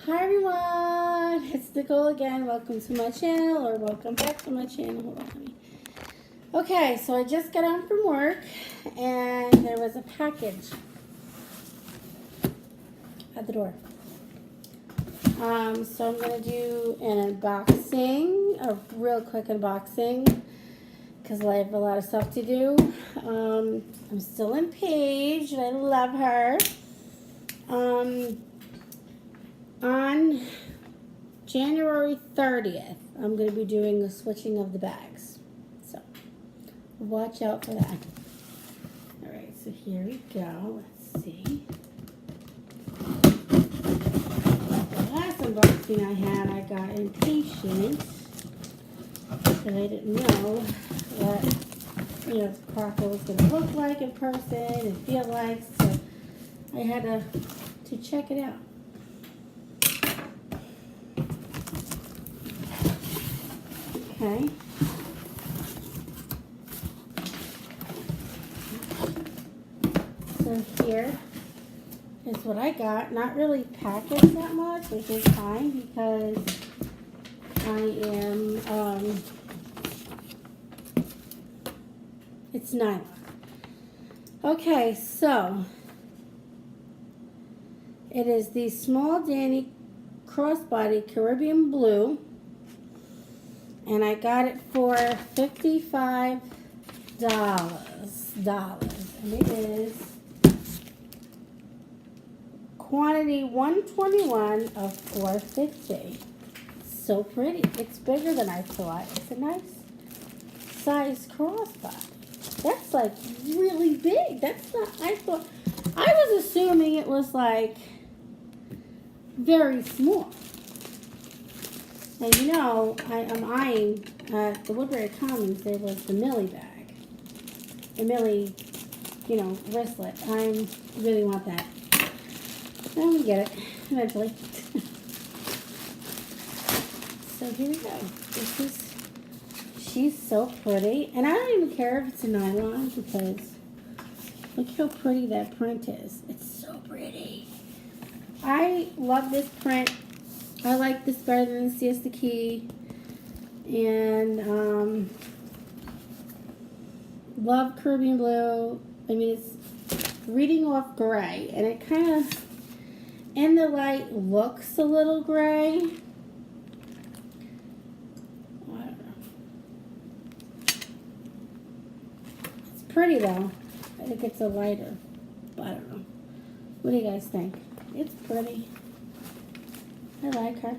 Hi everyone, it's Nicole again. Welcome to my channel, or welcome back to my channel. Hold on, honey. Okay, so I just got home from work and there was a package at the door. So I'm going to do an unboxing, a real quick unboxing, because I have a lot of stuff to do. I'm still in Paige, I love her. On January 30th, I'm going to be doing the switching of the bags. So, watch out for that. Alright, so here we go. Let's see. The last unboxing I got impatient because I didn't know what the crocker was going to look like in person and feel like, so I had to check it out. Okay. So here is what I got. Not really packaged that much, which is fine because I am, it's nylon. Okay, so it is the small Dooney crossbody Caribbean blue. And I got it for $55. And it is quantity 121 of 450. So pretty. It's bigger than I thought. It's a nice size crossbody. That's like really big. That's not, I was assuming it was like very small. And you know, I'm eyeing at the Woodbury Commons, there was the Millie bag. The Millie, wristlet. I really want that. I'm going to get it eventually. So here we go. She's so pretty. And I don't even care if it's a nylon because look how pretty that print is. It's so pretty. I love this print. I like this better than the Siesta Key, and love Caribbean blue. I mean, it's reading off gray, and it kind of, in the light, looks a little gray. I don't know. It's pretty though. I think it's a lighter, but I don't know. What do you guys think? It's pretty. I like her.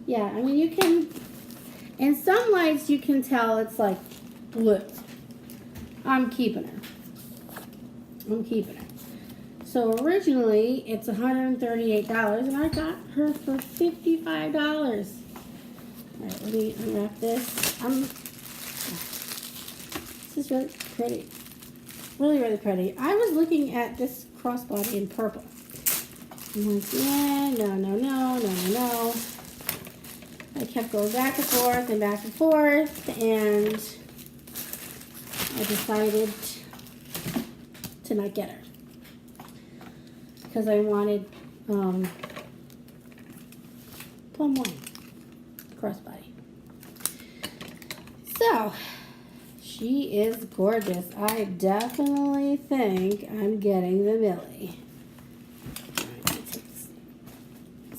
Yeah, I mean, you can, in some lights you can tell it's like blue. I'm keeping her. So originally it's $138 and I got her for $55. Alright, let me unwrap this. This is really pretty. Really, really pretty. I was looking at this crossbody in purple. I'm like, yeah, no. I kept going back and forth, and I decided to not get her because I wanted plum wine crossbody. So she is gorgeous. I definitely think I'm getting the Millie.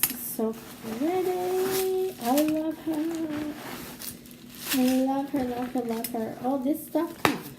So pretty. I love her. I love her. All this stuff comes